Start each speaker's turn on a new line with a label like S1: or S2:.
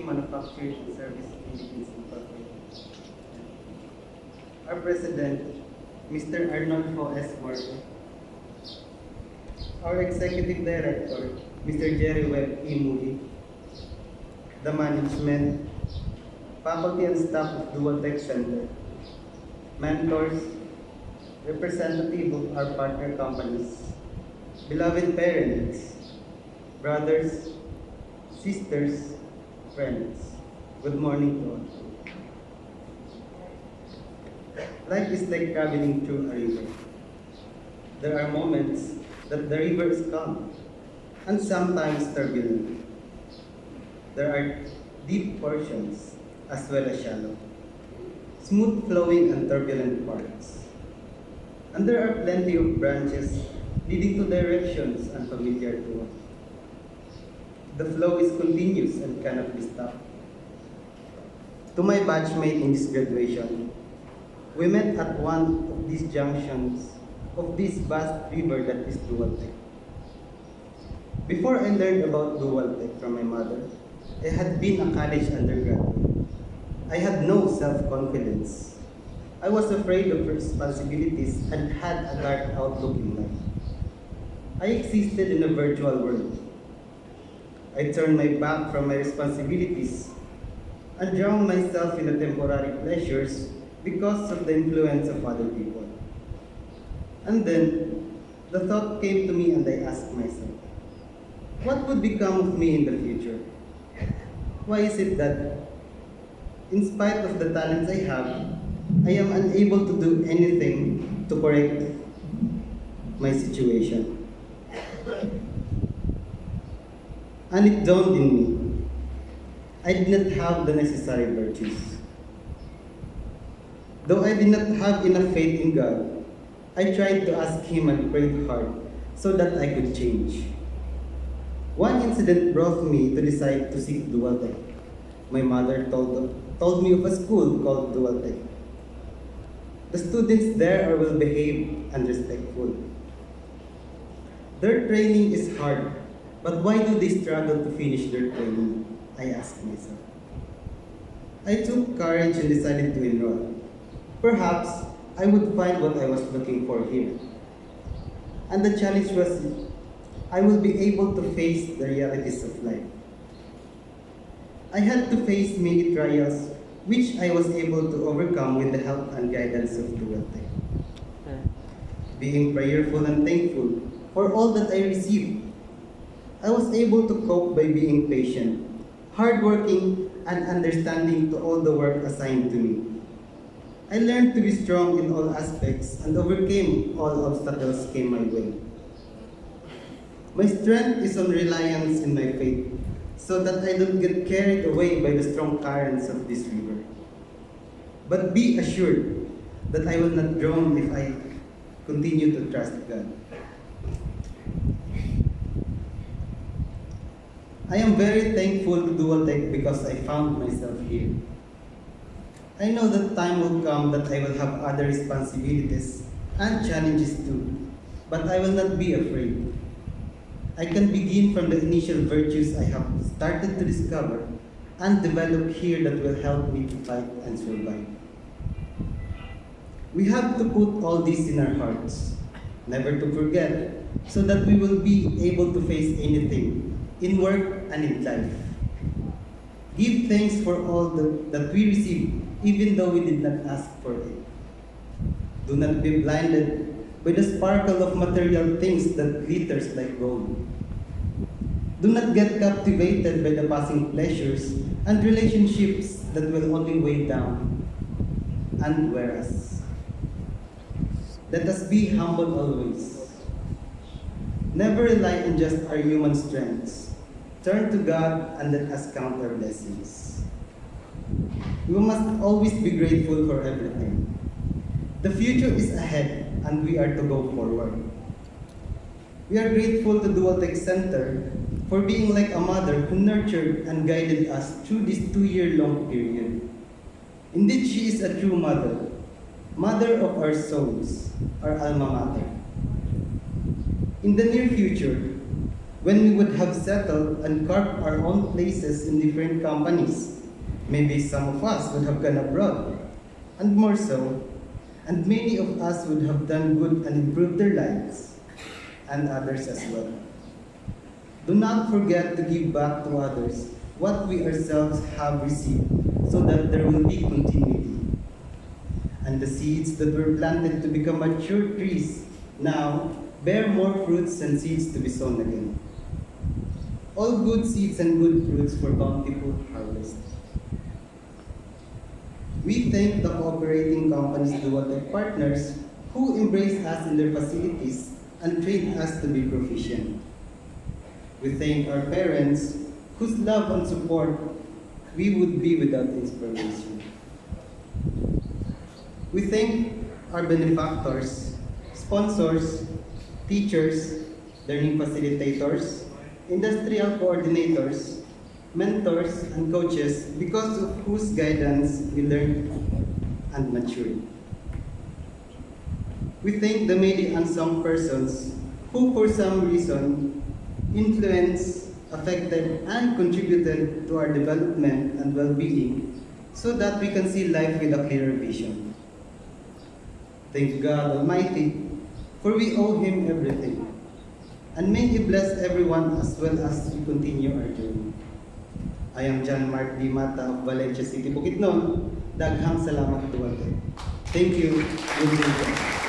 S1: Manufacturing and Service Philippines Incorporated. Our President, Mr. Arnold Ho S. Morgan. Our Executive Director, Mr. Jerry Webb E. Moody. The management, faculty and staff of Dualtech Center, mentors, representative of our partner companies, beloved parents, brothers, sisters, friends. Good morning to all. Life is like traveling through a river. There are moments that the river is calm and sometimes turbulent. There are deep portions as well as shallow, smooth flowing and turbulent parts. And there are plenty of branches leading to directions unfamiliar to us. The flow is continuous and cannot be stopped. To my batchmate in this graduation, we met at one of these junctions of this vast river that is Dualtech. Before I learned about Dualtech from my mother, I had been a college undergraduate. I had no self-confidence. I was afraid of responsibilities and had a dark outlook in life. I existed in a virtual world. I turned my back from my responsibilities and drowned myself in the temporary pleasures because of the influence of other people. And then, the thought came to me and I asked myself, what would become of me in the future? Why is it that, in spite of the talents I have, I am unable to do anything to correct my situation? And it dawned in me, I did not have the necessary virtues. Though I did not have enough faith in God, I tried to ask Him and prayed hard so that I could change. One incident brought me to decide to seek Dualtech. My mother told me of a school called Dualtech. The students there are well behaved and respectful. Their training is hard, but why do they struggle to finish their training? I asked myself. I took courage and decided to enroll. Perhaps I would find what I was looking for here. And the challenge was I will be able to face the realities of life. I had to face many trials which I was able to overcome with the help and guidance of Dualtech. Being prayerful and thankful for all that I received, I was able to cope by being patient, hardworking, and understanding to all the work assigned to me. I learned to be strong in all aspects and overcame all obstacles came my way. My strength is on reliance in my faith, so that I don't get carried away by the strong currents of this river. But be assured that I will not drown if I continue to trust God. I am very thankful to Dualtech because I found myself here. I know that time will come that I will have other responsibilities and challenges too, but I will not be afraid. I can begin from the initial virtues I have started to discover and develop here that will help me to fight and survive. We have to put all this in our hearts, never to forget, so that we will be able to face anything, in work and in life. Give thanks for all that we receive, even though we did not ask for it. Do not be blinded by the sparkle of material things that glitters like gold. Do not get captivated by the passing pleasures and relationships that will only weigh down and wear us. Let us be humble always. Never rely on just our human strengths. Turn to God and let us count our blessings. We must always be grateful for everything. The future is ahead and we are to go forward. We are grateful to Dualtech Center for being like a mother who nurtured and guided us through this 2-year-long period. Indeed, she is a true mother, mother of our souls, our alma mater. In the near future, when we would have settled and carved our own places in different companies. Maybe some of us would have gone abroad, and more so, and many of us would have done good and improved their lives, and others as well. Do not forget to give back to others what we ourselves have received, so that there will be continuity. And the seeds that were planted to become mature trees now bear more fruits and seeds to be sown again. All good seeds and good fruits for bountiful harvest. We thank the cooperating companies Dualtech partners who embrace us in their facilities and train us to be proficient. We thank our parents whose love and support we would be without inspiration. We thank our benefactors, sponsors, teachers, learning facilitators, industrial coordinators, mentors, and coaches because of whose guidance we learned and matured. We thank the many unsung persons who for some reason influenced, affected, and contributed to our development and well-being so that we can see life with a clearer vision. Thank God Almighty, for we owe Him everything. And may He bless everyone as well as we continue our journey. I am John Mark D. Mata of Valencia City Bukidnon. Daghang salamat Dualtech. Thank you. Good day.